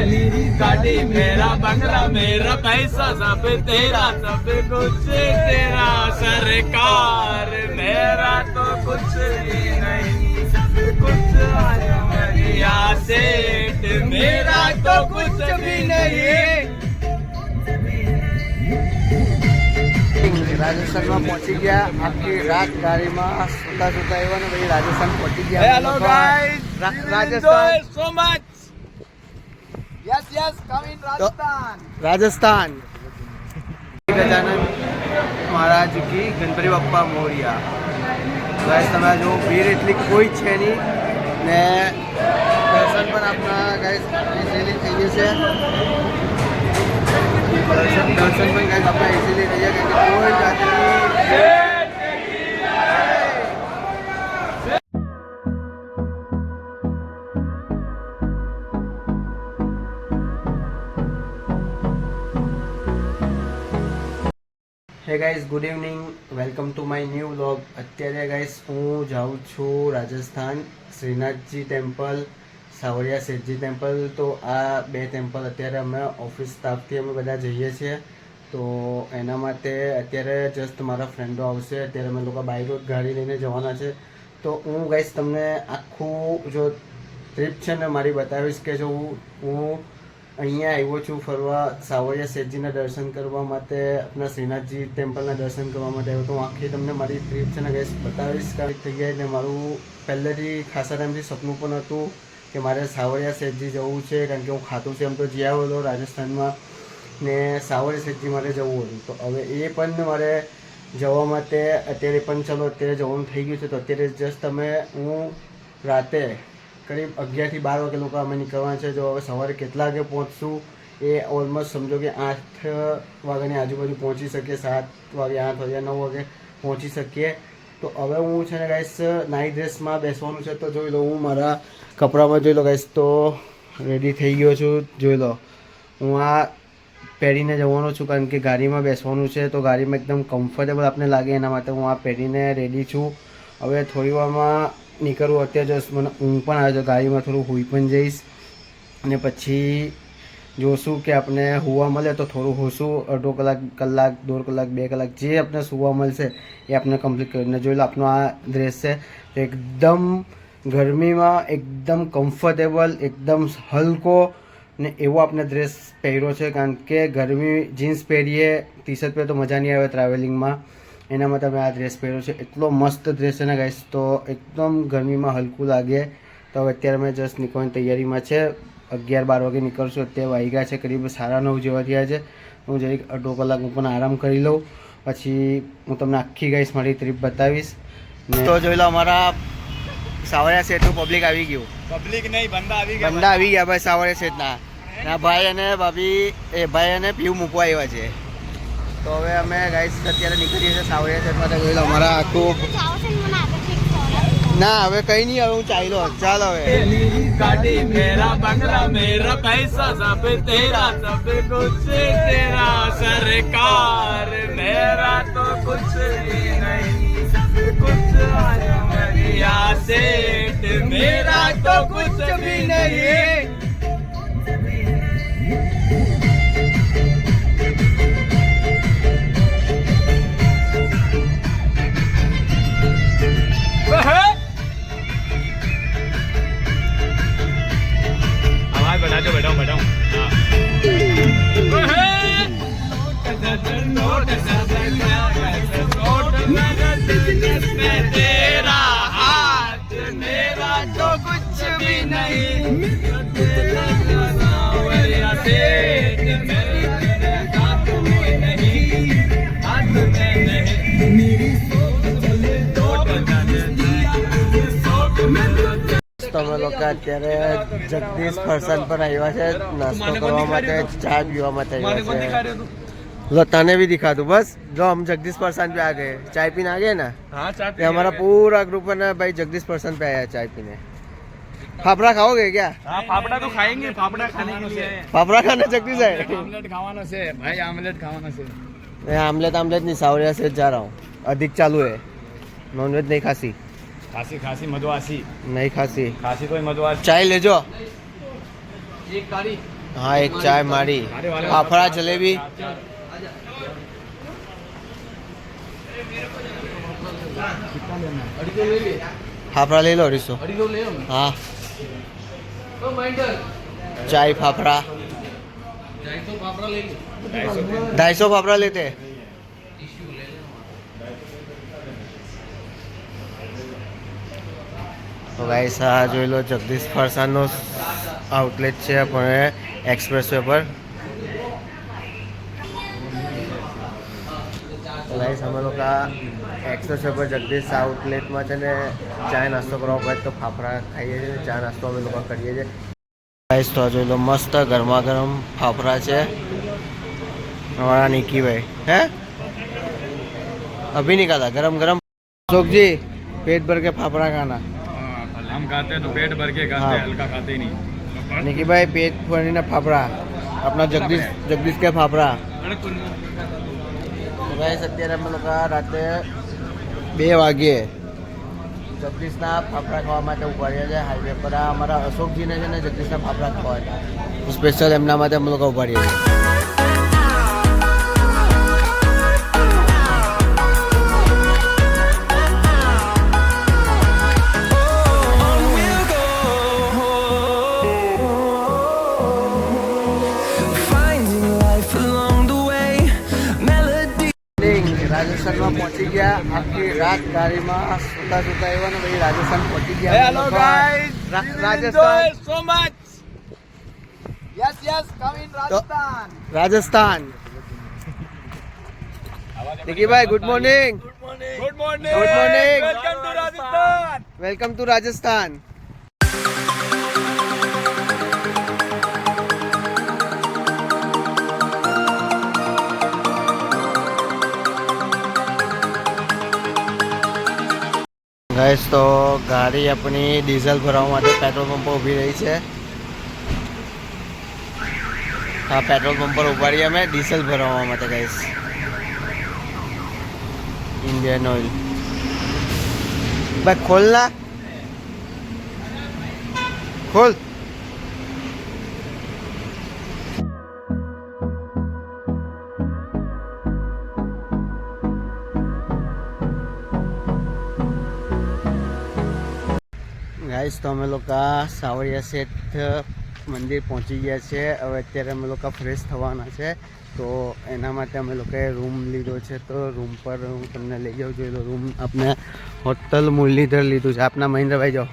मेरी गाड़ी मेरा बंगला मेरा पैसा सब तेरा सब कुछ तेरा सरकार मेरा तो कुछ भी नहीं सब कुछ मेरा सेठ मेरा तो कुछ भी नहीं। રાજસ્થાન માં પહોંચી ગયા આખી રાત ગાડીમાં સુતા સુતા આવ્યા ને ભાઈ રાજસ્થાન પહોંચી ગયા hello guys Rajasthan so much yes yes come in Rajasthan Rajasthan Gajanan Maharaj કી ગણપતિ બાપ્પા મોરિયા ગાઈસ તમે જો ભીડ એટલી કોઈ છે નહીં ને દર્શન પણ આપણા ગાઈસ ઇઝીલી થઈ જશે દર્શન પણ ગાઈસ આપણા ઇઝીલી થઈ જાય કે કોઈ જાતની hey guys good evening welcome to my new vlog. અત્યારે ગાઈઝ હું જાઉં છું રાજસ્થાન શ્રીનાથજી ટેમ્પલ સાવરિયા શેઠજી ટેમ્પલ। તો આ બે ટેમ્પલ અત્યારે અમે ઓફિસ સ્ટાફથી અમે બધા જઈએ છીએ તો એના માટે અત્યારે જસ્ટ મારા ફ્રેન્ડો આવશે અત્યારે અમે લોકો બાય રોડ ગાડી લઈને જવાના છે। તો હું ગાઈઝ તમને આખું જો ટ્રીપ છે ને મારી બતાવીશ કે જો હું અહીંયા આવ્યો છું ફરવા સાવરિયા શેઠજીના દર્શન કરવા માટે આપણા શ્રીનાથજી ટેમ્પલના દર્શન કરવા માટે આવ્યો તો હું આખી તમને મારી ટ્રીપ છે ને ગેસ બતાવીશ કાંઈક થઈ ગયા એટલે મારું પહેલેથી ખાસા ટાઈમથી સપનું પણ હતું કે મારે સાવરિયા શેઠજી જવું છે કારણ કે હું ખાતું છે એમ તો જ્યાં આવ્યો રાજસ્થાનમાં ને સાવરિયા શેઠજી મારે જવું હતું તો હવે એ પણ મારે જવા માટે અત્યારે પણ ચલો અત્યારે જવાનું થઈ ગયું છે તો અત્યારે જસ્ટ હું રાતે કરીબ 11 થી 12 વાગે લોકો અમે નીકળવાના છે। જો હવે સવારે કેટલા વાગે પહોંચશું એ ઓલમોસ્ટ સમજો કે 8 વાગ્યાની આજુબાજુ પહોંચી શકીએ 7 વાગે 8 વાગે 9 વાગે પહોંચી શકીએ। તો હવે હું છે ને ગાઈસ નાઇટ ડ્રેસમાં બેસવાનું છે તો જોઈ લો હું મારા કપડામાં જોઈ લો ગાઈસ તો રેડી થઈ ગયો છું જોઈ લો હું આ પહેરીને જવાનો છું કારણ કે ગાડીમાં બેસવાનું છે તો ગાડીમાં એકદમ કમ્ફર્ટેબલ આપણને લાગે એના માટે હું આ પહેરીને રેડી છું। હવે થોડી વારમાં નીકળવું અત્યારે જસ્ટ મને ઊંઘ પણ આવે છે ગાડીમાં થોડું સૂઈ પણ જઈશ અને પછી જોશું કે આપણે સૂવા મળે તો થોડું સૂશું અડધો કલાક 1.5 કલાક 2 કલાક જે આપણે સૂવા મળશે એ આપણે કમ્પ્લીટ કરીને જોઈ લો આપણો આ ડ્રેસ છે તો એકદમ ગરમીમાં એકદમ કમ્ફર્ટેબલ એકદમ હલકો ને એવો આપણે ડ્રેસ પહેર્યો છે કારણ કે ગરમી જીન્સ પહેરીએ ટી શર્ટ પહેરીએ તો મજા નહીં આવે ટ્રાવેલિંગમાં એના માટે મેં આ ડ્રેસ પહેર્યો છે એટલો મસ્ત ડ્રેસ છે ને ગાઈસ તો એકદમ ગરમીમાં હલકું લાગે તો હવે અત્યારે મેં જસ્ટ નીકળવાની તૈયારીમાં છે 11-12 વાગે નીકળશું અત્યારે વાગ્યા છે કરીબ 9:30 જેવા થયા છે હું જરીક અડધો કલાક હું પણ આરામ કરી લઉં પછી હું તમને આખી ગાઈસ મારી ટ્રીપ બતાવીશ તો જોઈ લો અમારા સાવરિયા શેઠનું પબ્લિક આવી ગયું પબ્લિક નહીં બંદા આવી ગયા ભાઈ સાવરિયા શેઠના ના ભાઈ અને ભાભી એ ભાઈ અને પીવ મૂકવા આવ્યા છે તો હવે અમે ગાઈસ અત્યારે નીકળીએ છીએ સાવરિયા શેઠ માટે જોઈ લો અમારા આખું ના હવે કઈ નહીં હવે હું ચાલ્યો ચાલ હવે ગાડી મેરા બંગલા મેરા પૈસા સબ તેરા સબ कुछ तेरा सरकार मेरा तो कुछ भी नहीं सब कुछ मेरा सेठ मेरा तो कुछ भी नहीं। बैठाओ बैठाओ तेरा हाथ मेरा तो कुछ भी नहीं તમે લોકો અત્યારે જગદીશ ફરસાણ પર આવ્યા છે નાસ્તો કરવા માટે ચા પીવા માટે આવ્યા છે लो तने भी दिखा दो बस जो हम जगदीश परसान पे आ गए चाय पीने आ गए ना। हाँ चाय ये हमारा पूरा ग्रुप है ना भाई जगदीश परसान पे आया चाय पीने। फाफड़ा खाओगे क्या? हाँ फाफड़ा तो खाएंगे फाफड़ा खाने के लिए फाफड़ा खाने जगदीश है आमलेट खावाना से भाई आमलेट खावाना से मैं आमलेट नहीं सावरिया से जा रहा हूँ अधिक चालू है नॉनवेज नहीं खासी खासी खासी मधुआसी नहीं खासी खासी कोई मधुआसी चाय ले जो एक तारीख हाँ एक चाय मारी फाफड़ा जलेबी फाफड़ा ले लो 250 हाँ चाय फाफड़ा 250 फाफड़ा लेते हैं। તો ગાઈસ આ જોઈ લો જગદીશ ફરસાણનો આઉટલેટ છે આપણે એક્સપ્રેસ વે પર। તો ગાઈસ અમે લોકો આ એક્સપ્રેસ વે પર જગદીશ આઉટલેટમાં છે ને ચા નાસ્તો કરવા હોય તો ફાફડા ખાઈએ છીએ, ચા નાસ્તો અમે લોકો કરીએ છીએ। ગાઈસ તો આ જોઈ લો મસ્ત ગરમા ગરમ ફાફડા છે हमारा निकी भाई है अभी निकाला गरम गरम। अशोक जी पेट भर के फाफड़ा खाना। हम खाते हैं तो पेट भर के खाते हैं, हल्का खाते ही नहीं। निकी भाई पेट भरीने फाफड़ा अपना जगदीश के फाफड़ा। गाइस અત્યારે અમે લોકો રાતે 2 વાગે જગદીશના ફાફડા ખાવા માટે ઉભા રહ્યા છે હાઈવે પર। આ અમારા અશોકજીને છે ને જગદીશના ફાફડા ખાવા હતા, સ્પેશિયલ એમના માટે અમે લોકો ઉભા રહ્યા છીએ। રાજસ્થાનમાં પહોંચી ગયા, આખી રાત ગાડીમાં સુતા સુતા આવ્યા ને ભાઈ રાજસ્થાન પહોંચી ગયા। Hello guys, Rajasthan so much. Yes, come in Rajasthan. Rajasthan નિકી ભાઈ good morning. Good morning. Good morning. Welcome to Rajasthan. Welcome to Rajasthan. Guys તો ગાડી આપણી ડીઝલ ભરાવવા માટે પેટ્રોલ પંપ પર ઊભી રહી છે। હા પેટ્રોલ પંપ પર ઉભા રહીએ અમે ડીઝલ ભરાવવા માટે ગાઈસ। इंडियन ऑयल भाई खोलना खोल। ગાઈસ તો અમે લોકો સાવરિયા શેઠ મંદિર પહોંચી ગયા છે। હવે અત્યારે અમે લોકો ફ્રેશ થવાના છે તો એના માટે અમે લોકોએ રૂમ લીધો છે। તો રૂમ પર હું તમને લઈ જાઉં જોઈ લો। રૂમ આપણે હોટલ મુરલીધર લીધું છે। આપના મહેન્દ્રભાઈ જો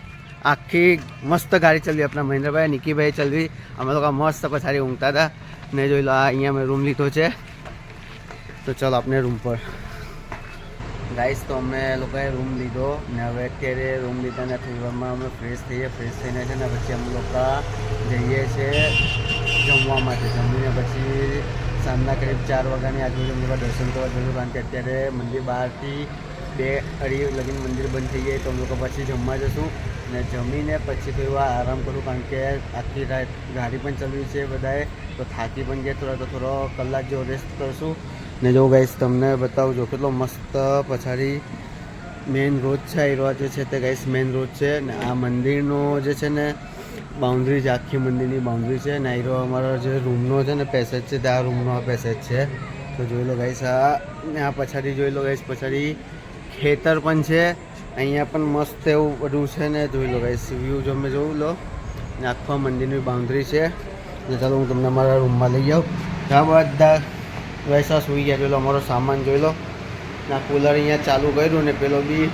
આખી મસ્ત ગાડી ચલવી, આપણા મહેન્દ્રભાઈ નિકીભાઈ ચલવી, અમે લોકો મસ્ત પછાડી ઊંઘતા હતા ને જોઈ લો આ અહીંયા મેં રૂમ લીધો છે। તો ચાલો આપણે રૂમ પર। ગાઈસ તો અમે લોકોએ રૂમ લીધો ને હવે અત્યારે રૂમ લીધા ને થોડી વારમાં અમે ફ્રેશ થઈએ। ફ્રેશ થઈને છે ને પછી અમે લોકો જઈએ છીએ જમવા માટે। જમીને પછી સાંજના કરીબ 4 વાગ્યાની આજુબાજુ અમે લોકો દર્શન કરવા જશું, કારણ કે અત્યારે મંદિર બહારથી 2-2:30 લગીને મંદિર બંધ થઈ જાય તો અમે લોકો પછી જમવા જશું ને જમીને પછી થોડી વાર આરામ કરું, કારણ કે આખી રાત ગાડી પણ ચલાવી છે બધાએ તો થાકી પણ ગયા તો થોડો કલાક જેવો રેસ્ટ કરશું ને। જો ગાઈસ તમને બતાવું જો કેટલો મસ્ત પછાડી મેઇન રોડ છે, એ રોડ જે છે તે ગાઈસ મેઇન રોડ છે ને આ મંદિરનો જે છે ને બાઉન્ડ્રી છે, આખી મંદિરની બાઉન્ડ્રી છે ને આ અમારો જે રૂમનો છે ને પેસેજ છે તે આ રૂમનો પેસેજ છે। તો જોઈ લો ગાઈસ આ પછાડી જોઈ લો ગાઈસ, પછાડી ખેતર પણ છે, અહીંયા પણ મસ્ત એવું બધું છે ને જોઈ લો ગાઈસ વ્યૂ જો મેં જોઈ લો ને આખા મંદિરની બાઉન્ડ્રી છે ને। ચાલો હું તમને મારા રૂમમાં લઈ જાઉં। ત્યાં બધા વૈસા સૂઈ ગયા, જોઈ લો અમારો સામાન જોઈ લો ના કુલર અહીંયા ચાલુ કર્યું ને પેલો બી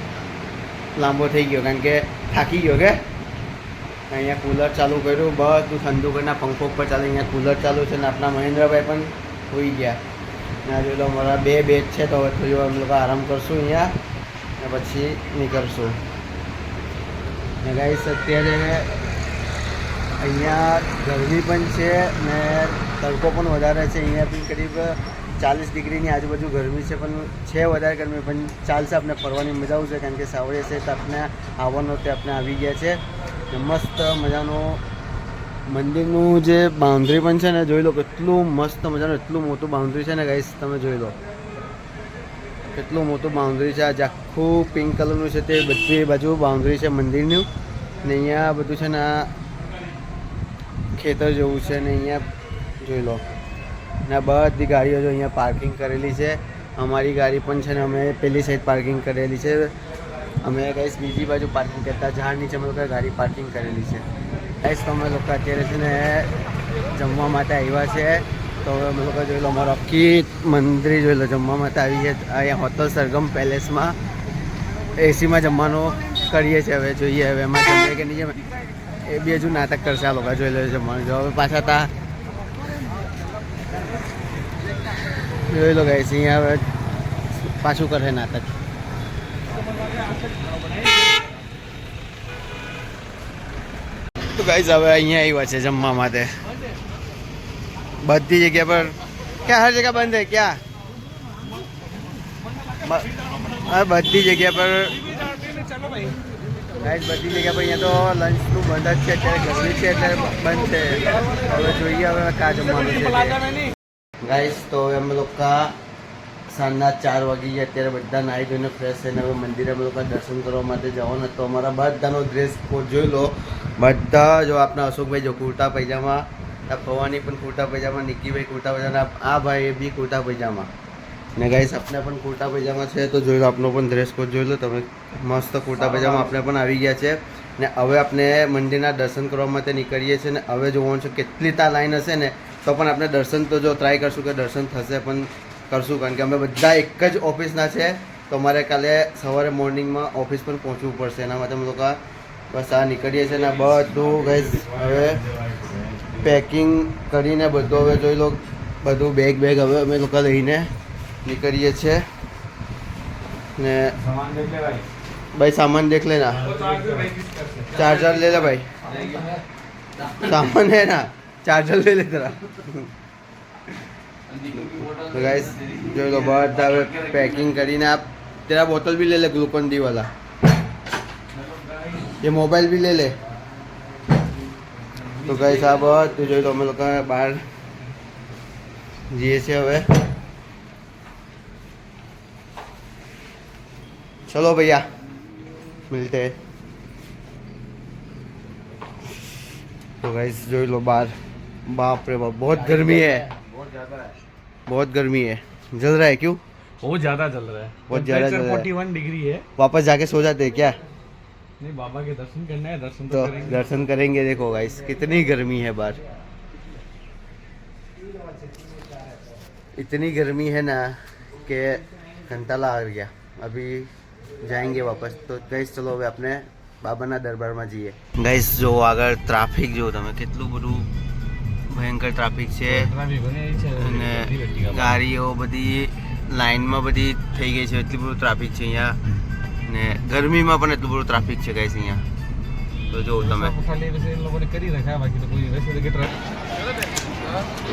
લાંબો થઈ ગયો કારણ કે થાકી ગયો કે અહીંયા કુલર ચાલુ કર્યું, બધું ઠંડુ કરીને પંખો ઉપર ચાલે, અહીંયા કુલર ચાલુ છે ને આપણા મહેન્દ્રભાઈ પણ સૂઈ ગયા ને જોઈ લો અમારા 2 બેડ છે તો હવે થોડી વાર અમે લોકો આરામ કરશું અહીંયા ને પછી નીકળશું ને। ગાઈસ અત્યારે અહીંયા ગરમી પણ છે ને તડકો પણ વધારે છે, અહીંયા બી કરીબ 40 ડિગ્રીની આજુબાજુ ગરમી છે, પણ છે વધારે ગરમી પણ ચાલશે, આપણે ફરવાની મજા આવશે કારણ કે સાવરિયા શેઠ આપણે આવવાનો તે આપણે આવી ગયા છે ને મસ્ત મજાનો મંદિરનું જે બાઉન્ડ્રી પણ છે ને જોઈ લો કેટલું મસ્ત મજાનું એટલું મોટું બાઉન્ડ્રી છે ને ગાઈસ તમે જોઈ લો કેટલું મોટું બાઉન્ડ્રી છે। આ આખું પિંક કલરનું છે તે બધી બાજુ બાઉન્ડ્રી છે મંદિરનું ને અહીંયા બધું છે ને આ ખેતર જેવું છે ને અહીંયા જોઈ લો. ને બધી ગાડીઓ જો અહીંયા પાર્કિંગ કરેલી છે. અમારી ગાડી પણ છે ને અમે પેલી સાઈડ પાર્કિંગ કરેલી છે. અમે ગાઈસ બીજી બાજુ પાર્કિંગ કરતા ઝાડ નીચે અમે લોકો ગાડી પાર્કિંગ કરેલી છે. ગાઈસ તો અમે લોકો અત્યારે છે ને જમવા માટે આવ્યા છે. તો હવે અમે લોકો જોઈ લો અમારો આખી મંદિર જોઈ લો જમવા માટે આવી છે. અહીંયા હોટલ સરગમ પેલેસમાં એસીમાં જમવાનું કરીએ છીએ. હવે જોઈએ હવે એમાં જમીએ કે નહીં જમે એ બી હજુ નાટક કરશે આ લોકો. જોઈ લો જમવાનું જો હવે પાછા તા જોઈ લો ગાઈસ અહીંયા હવે પાછું કરે નાટક. તો ગાઈસ હવે અહીંયા આવ્યા છે જમવા માટે. બધી જગ્યા પર ક્યાં હર જગ્યા બંધ હે ક્યાં બધી જગ્યા પર ગાઈસ બધી જગ્યા પર અહીંયા તો લંચનું બંધ જ છે. અત્યારે ગરમી છે એટલે બંધ છે. હવે જોઈએ હવે કાં જમવાનું છે. ગાઈસ તો હવે અમે લોકો સાંજના 4 વાગી ગયા. અત્યારે બધા નાહી ધોઈને ફ્રેશ થઈને હવે મંદિરે અમે લોકો દર્શન કરવા માટે જવાનું. તો અમારા બધાનો ડ્રેસ કોડ જોઈ લો. બધા જો આપણા અશોકભાઈ જો કુર્તા પૈજામા, ભવાની પણ કુર્તા પૈજામા, નિકીભાઈ કુર્તા પૈજામા, આ ભાઈ એ બી કુર્તા પૈજામા ને ગાઈસ આપણે પણ કુર્તા પૈજામા છે. તો જોઈ લો આપનો પણ ડ્રેસ કોડ જોઈ લો તમે. મસ્ત કુર્તા પૈજામા આપણે પણ આવી ગયા છે. ને હવે આપણે મંદિરના દર્શન કરવા માટે નીકળીએ છીએ. ને હવે જોવાનું છે કેટલી તા લાઈન હશે ને તો પણ આપણે દર્શન તો જો ટ્રાય કરશું કે દર્શન થશે પણ કરશું. કારણ કે અમે બધા એક જ ઓફિસના છે. તો અમારે કાલે સવારે મોર્નિંગમાં ઓફિસ પણ પહોંચવું પડશે. એના માટે અમે લોકો બસ આ નીકળીએ છીએ. ને બધું ગાઈસ હવે પેકિંગ કરીને બધું હવે જોઈ લો બધું બેગ હવે અમે લોકો લઈને નીકળીએ છીએ. ને ભાઈ સામાન દેખ લેના, ચાર્જર ले ले भाई, सामान है ना चार्जर ले ले तेरा. तो गाइस जो लो बहुत पैकिंग કરીને आप तेरा बोतल भी ले ले ग्लूकोन डी वाला, ये मोबाइल भी ले ले. तो गाइस આ બધું જોઈ લો અમે લોકો બહાર જઈએ છીએ હવે. चलो भैया मिलते हैं. तो गाइस जो लो बाहर बाप रे बाप बहुत गर्मी है, बहुत गर्मी है. जल रहा है क्यों? बहुत ज्यादा चल रहा है. बहुत ज्यादा चल रहा है. 41 डिग्री है. वापस जाके सो जाते हैं क्या? नहीं, बाबा के दर्शन करना है. दर्शन तो करेंगे. दर्शन करेंगे. देखो गाइस कितनी गर्मी है बाहर. इतनी गर्मी है ना कि घंटाला आ गया. अभी जाएंगे वापस. तो गाइस चलो હવે આપણે બાબાના દરબારમાં જઈએ. ગાઈસ જો આગળ ટ્રાફિક જો તમે કેટલું બધું ભયંકર ટ્રાફિક છે. અને ગાડીઓ બધી લાઈનમાં બધી થઈ ગઈ છે. એટલું બધું ટ્રાફિક છે અહીંયા. ને ગરમીમાં પણ એટલું બધું ટ્રાફિક છે ગાઈસ અહીંયા. તો જો તમે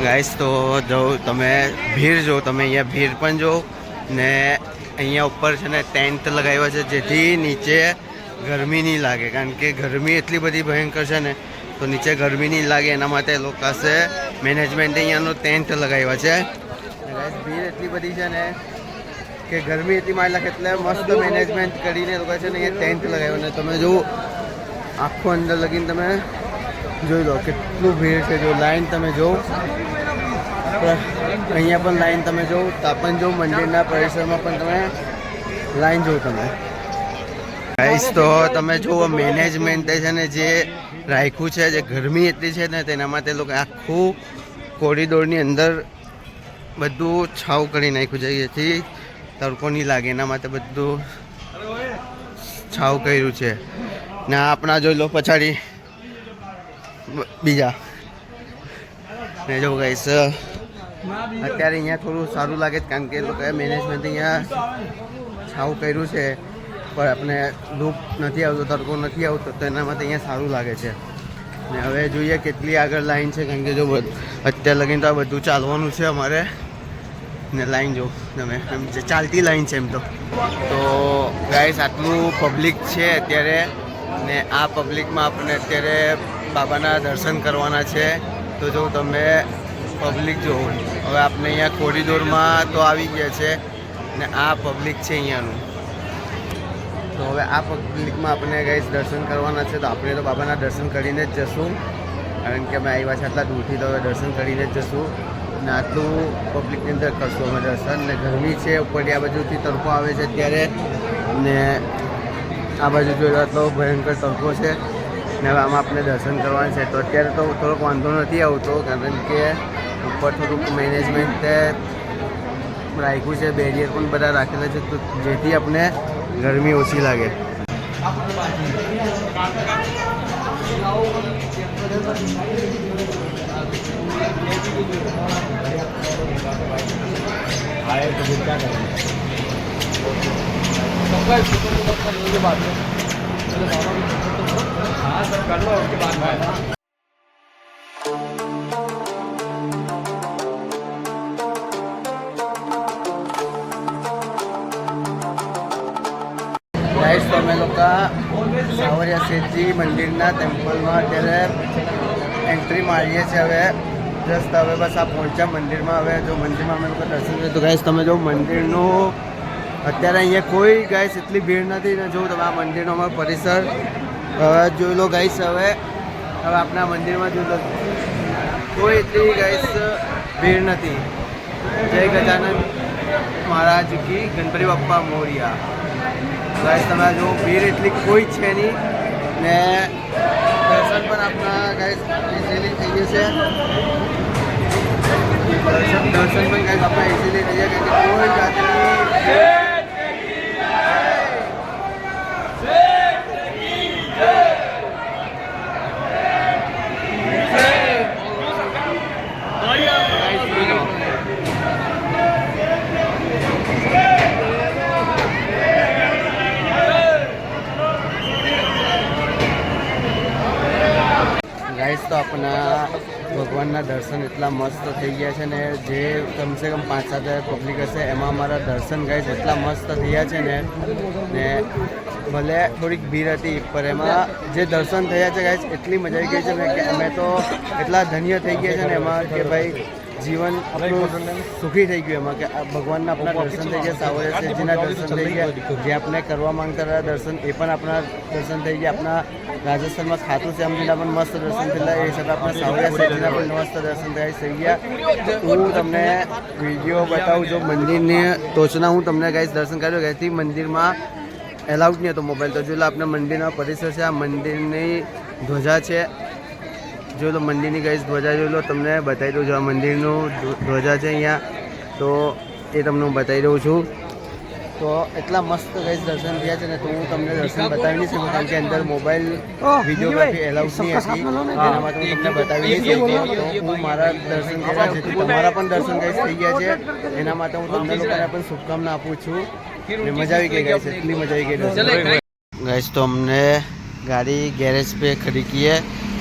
ગાઈસ તો જો તમે ભીડ જો તમે અહીંયા ભીડ પણ જો. ને અહીંયા ઉપર છે ને ટેન્ટ લગાવ્યા છે જેથી નીચે ગરમી નહીં લાગે. કારણ કે ગરમી એટલી બધી ભયંકર છે ને તો નીચે ગરમી નહીં લાગે એના માટે એ લોકો પાસે મેનેજમેન્ટે અહીંયાનો ટેન્ટ લગાવ્યા છે. ભીડ એટલી બધી છે ને કે ગરમી એટલી મારી લાગે એટલે મસ્ત મેનેજમેન્ટ કરીને એ લોકો છે ને અહીંયા ટેન્ટ લગાવ્યો. ને તમે જો આખું અંદર લગીને તમે જોઈ લો કેટલું ભીડ છે. જો લાઈન તમે જો અહીંયા પણ લાઈન તમે જો તાપન જો મંદિરના પરિસરમાં પણ તમે લાઈન જો તમે ગાઈસ. તો તમે જુઓ મેનેજમેન્ટે છે ને જે રાખ્યું છે જે ગરમી એટલી છે ને તેના માટે લોકો આખું કોરિડોરની અંદર બધું છાવ કરી નાખ્યું છે જેથી તડકો નહીં લાગે એના માટે બધું છાવ કર્યું છે. ને આપણા જોઈ લો પછાડી બીજા ને જો ગાઈસ અત્યારે અહીંયા થોડું સારું લાગે છે કારણ કે લોકોએ મેનેજમેન્ટ અહીંયા છાવ કર્યું છે પણ આપણે ધૂપ નથી આવતો તડકો નથી આવતો તો એના માટે અહીંયા સારું લાગે છે. ને હવે જોઈએ કેટલી આગળ લાઈન છે કારણ કે જો અત્યારે લગીને તો આ બધું ચાલવાનું છે અમારે. ને લાઈન જો તમે એમ ચાલતી લાઈન છે એમ તો ગાઈસ આટલું પબ્લિક છે અત્યારે. ને આ પબ્લિકમાં આપણે અત્યારે બાબાના દર્શન કરવાના છે. તો જો તમે પબ્લિક જો હવે આપણે અહીંયા કોરિડોરમાં તો આવી ગયા છે ને આ પબ્લિક છે અહીંયાનું. તો હવે આ પબ્લિકમાં આપણે ગાઈસ દર્શન કરવાના છે. તો આપણે તો બાબાના દર્શન કરીને જ જશું કારણ કે અમે આવ્યા છે આટલા દૂરથી, તો હવે દર્શન કરીને જ જશું ને આટલું પબ્લિકની અંદર કરશું અમે દર્શન. ને ગરમી છે ઉપરથી, આ બાજુથી તડકો આવે છે અત્યારે, ને આ બાજુ જોઈ આટલો ભયંકર તડકો છે ને હવે આમાં આપણે દર્શન કરવાનું છે. તો અત્યારે તો થોડોક વાંધો નથી આવતો, કારણ કે ઉપર થોડુંક મેનેજમેન્ટ રાખ્યું છે, બેરિયર પણ બધા રાખેલા છે, તો જેથી આપણે ગરમી ઓછી લાગે. हाँ सब कर लो उसके बाद में ગાઈસ, તો અમે લોકો સાવરિયા શેઠજી મંદિરના ટેમ્પલમાં અત્યારે એન્ટ્રી મારીએ છીએ. હવે જસ્ટ હવે બસ આ પહોંચ્યા મંદિરમાં. હવે જો મંદિરમાં અમે લોકો દર્શન કરીએ તો ગાઈસ તમે જો મંદિરનું અત્યારે અહીંયા કોઈ ગાઈસ એટલી ભીડ નથી ને જો તમે આ મંદિરનો અમારો પરિસર હવે જોઈ લો ગાઈસ. હવે આપણા મંદિરમાં જોઈ લો કોઈ એટલી ગાઈસ ભીડ નથી. જય ગજાનન મહારાજ કી, ગણપતિ બાપ્પા મોરિયા. ગાઈસ તમે જો ભીડ એટલી કોઈ છે નહીં ને દર્શન પણ આપણા ગાઈસ ઇઝીલી થઈ જશે. દર્શન પણ ગાઈસ આપણા ઇઝીલી થઈ જાય, કારણ કે કોઈ જાતની ગાઈસ તો આપણા ભગવાનના દર્શન એટલા મસ્ત થઈ ગયા છે ને, જે કમસે કમ 5-7 પબ્લિક હશે એમાં અમારા દર્શન ગાઈસ એટલા મસ્ત થયા છે ને ભલે થોડીક ભીડ હતી પણ એમાં જે દર્શન થયા છે ગાઈસ એટલી મજા આવી ગઈ છે ને કે અમે તો એટલા ધન્ય થઈ ગયા છે ને એમાં કે ભાઈ જીવન આપણું સુખી થઈ ગયું એમાં, કે ભગવાનના આપણા દર્શન થઈ ગયા, સાવરિયા શેઠજીના દર્શન થઈ ગયા, જે આપણે કરવા માંગતા હતા દર્શન એ પણ આપણા દર્શન થઈ ગયા. આપણા રાજસ્થાનમાં ખાટુ શ્યામજીના પણ મસ્ત દર્શન થયેલા, એ સાથે આપણા સાવરિયા શેઠજીના પણ મસ્ત દર્શન થઈ ગયા. હું તમને વિડીયો બતાવું જો મંદિરની ટોચના, હું તમને ગાઈસ દર્શન કર્યું ગાઈથી મંદિરમાં એલાઉડ નહીં હતો મોબાઈલ. તો જોઈ લો આપણા મંદિરના પરિસર છે, આ મંદિરની ધ્વજા છે, જોઈ લો મંદિરની ગાઈસ ધ્વજા જોઈ લો, તમને બતાવી દઉં છું. આ મંદિરનું ધ્વજા છે અહીંયા, તો એ તમને હું બતાવી દઉં છું. તો એટલા મસ્ત ગાઈસ દર્શન થયા છે ને, તો હું તમને દર્શન બતાવી નહીં શકું, કારણ કે અંદર મોબાઈલ વિડીયોગ્રાફી એલાઉડ નહીં હતી, એના માટે હું તમને બતાવી નહીં શકું. તો હું મારા દર્શન કર્યા છે, તમારા પણ દર્શન ગાઈસ થઈ ગયા છે, એના માટે હું તમને લોકોને પણ શુભકામના આપું છું. ને મજા આવી ગઈ ગાઈસ, એટલી મજા આવી ગઈ ગાઈસ. તો અમને गाड़ी गैरेज पे खड़ी की है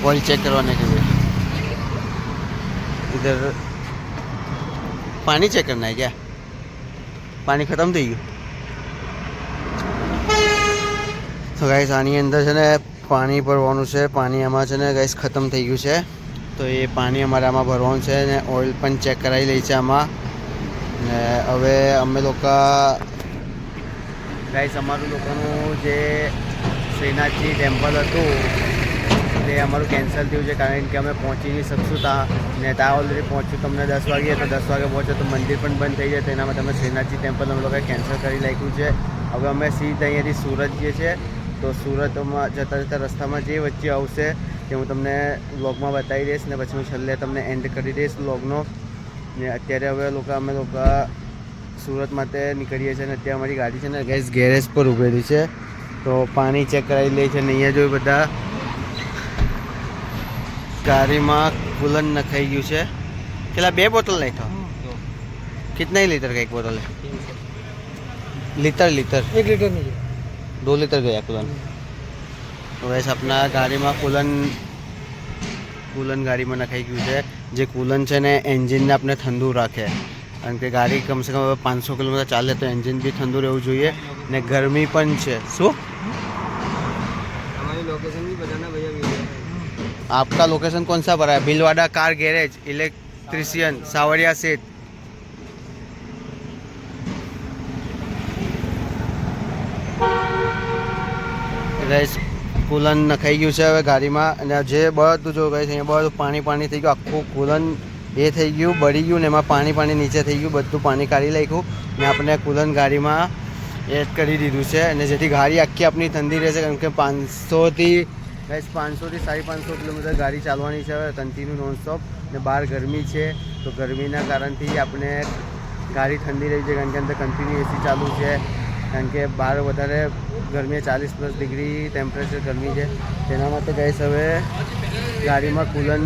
ऑयल चेक करवाने के लिए. इधर पानी चेक करना है क्या? पानी खत्म થઈ ગયું. તો ગાઈસ આની અંદર છે ને પાણી ભરવાનું છે. પાણી આમાં છે ને ગાઈસ ખતમ થઈ ગયું છે, તો એ પાણી અમારે આમાં ભરવાનું છે ને ઓઇલ પણ ચેક કરાવી લઈ છે આમાં. ને હવે અમે લોકો ગાઈસ અમારું લોકોનું જે શ્રીનાથજી ટેમ્પલ હતું તે અમારું કેન્સલ થયું છે, કારણ કે અમે પહોંચી નહીં શકશું ત્યાં, ને ત્યાં ઓલરેડી પહોંચ્યું તમને 10 વાગે, તો 10 વાગે પહોંચો તો મંદિર પણ બંધ થઈ જાય, તો એના માટે અમે શ્રીનાથજી ટેમ્પલ અમે લોકોએ કેન્સલ કરી નાખ્યું છે. હવે અમે સીધા અહીંયાથી સુરત જઈએ છીએ, તો સુરતમાં જતા જતા રસ્તામાં જે વચ્ચે આવશે તે હું તમને વ્લોગમાં બતાવી દઈશ, ને પછી હું છેલ્લે તમને એન્ડ કરી દઈશ વ્લોગનો. ને અત્યારે હવે અમે લોકો સુરત માટે નીકળીએ છીએ, ને અત્યારે અમારી ગાડી છે ને ગેસ ગેરેજ પર ઊભેલી છે, તો પાણી ચેક કરાવી લે છે. ને અહીંયા જો બધા ગાડીમાં કુલન નખાઈ ગયું છે. કેટલા 2 બોટલ નાખ્યો? कितना ही लीटर का एक बोतल है? लीटर 1 लीटर नहीं, 2 लीटर गया कूलन. तो वैसे अपना गाड़ी में कूलन गाड़ी में नखाई गયું છે. જે કૂલન છે ને એન્જિનને આપણે ઠંડુ રાખે, કારણ કે ગાડી કમસે કમ 500 કિલોમીટર ચાલે તો એન્જિન બી ઠંડુ રહેવું જોઈએ, ને ગરમી પણ છે. શું हमारी लोकेशन भी बताना भैया? आपका लोकेशन कौन सा भरा है? भीलवाड़ा कार गैरेज इलेक्ट्रिशियन सावरिया सेठ. गाइस કુલન નખાઈ ગયું છે હવે ગાડીમાં. અને જે બધું જો ગાઈસ અહીંયા બધું પાણી થઈ ગયું, આખું કુલન એ થઈ ગયું, બળી ગયું ને એમાં પાણી નીચે થઈ ગયું, બધું પાણી કાઢી નાખ્યું ને આપણે કુલન ગાડીમાં એડ કરી દીધું છે. અને જેથી ગાડી આખી આપણી ઠંડી રહેશે, કારણ કે 500 થી 550 કિલોમીટર ગાડી ચાલવાની છે હવે કન્ટિન્યુ નોનસ્ટોપ. ને બહાર ગરમી છે તો ગરમીના કારણથી આપણે ગાડી ઠંડી રહી છે, કારણ કે અંદર કન્ટિન્યુ એસી ચાલુ છે, કારણ કે બહાર વધારે ગરમી 40+ ડિગ્રી ટેમ્પરેચર ગરમી છે. તેના માટે ગાઈસ હવે ગાડીમાં કુલન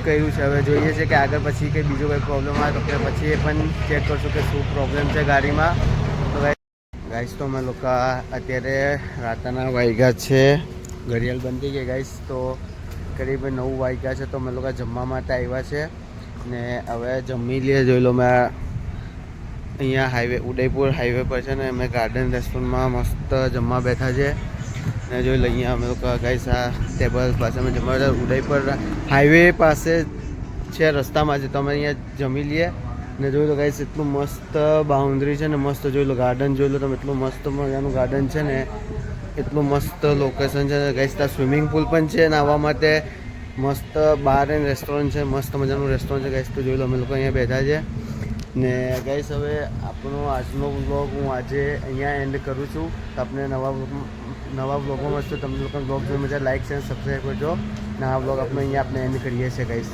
કર્યું છે. હવે જોઈએ છે કે આગળ પછી કંઈ બીજો કંઈ પ્રોબ્લેમ આવે તો કે પછી એ પણ ચેક કરશું કે શું પ્રોબ્લેમ છે ગાડીમાં. તો ગાઈસ તો અમે લોકો અત્યારે રાતના વાગ્યા છે, ઘડિયાળ બંધ થઈ ગઈ ગાઈસ, તો કરીબ 9 વાગ્યા છે. તો અમે લોકો જમવા માટે આવ્યા છે ને હવે જમી લઈએ. જોઈ લો મેં અહીંયા હાઈવે ઉદયપુર હાઈવે પર છે ને અમે ગાર્ડન રેસ્ટોરન્ટમાં મસ્ત જમવા બેઠા છે. ને જોઈ લો અહીંયા અમે લોકો ગાઈસ આ ટેબલ પાસે અમે જમવા ઉદયપુર હાઈવે પાસે છે, રસ્તામાં છે, તો અમે અહીંયા જમી લઈએ. ને જોઈ લો ગાઈસ એટલું મસ્ત બાઉન્ડ્રી છે ને મસ્ત જોઈ લો, ગાર્ડન જોઈ લો તમે, એટલું મસ્ત મજાનું ગાર્ડન છે ને, એટલું મસ્ત લોકેશન છે ગાઈસ. ત્યાં સ્વિમિંગ પુલ પણ છે નાહવા માટે, મસ્ત બાર એન્ડ રેસ્ટોરન્ટ છે, મસ્ત મજાનું રેસ્ટોરન્ટ છે ગાઈસ. તો જોઈ લો અમે લોકો અહીંયા બેઠા છે ને ગાઈસ હવે આપણો આજનો વ્લોગ હું આજે અહીંયા એન્ડ કરું છું. તો આપણે નવા વ્લોગમાં મળશું. તમને લોકો વ્લોગ જોઈ મજા લાઈક શેર સબસ્ક્રાઈબ કરજો ને આ વ્લોગ આપણે અહીંયા આપણે એન્ડ કરીએ છીએ ગાઈસ.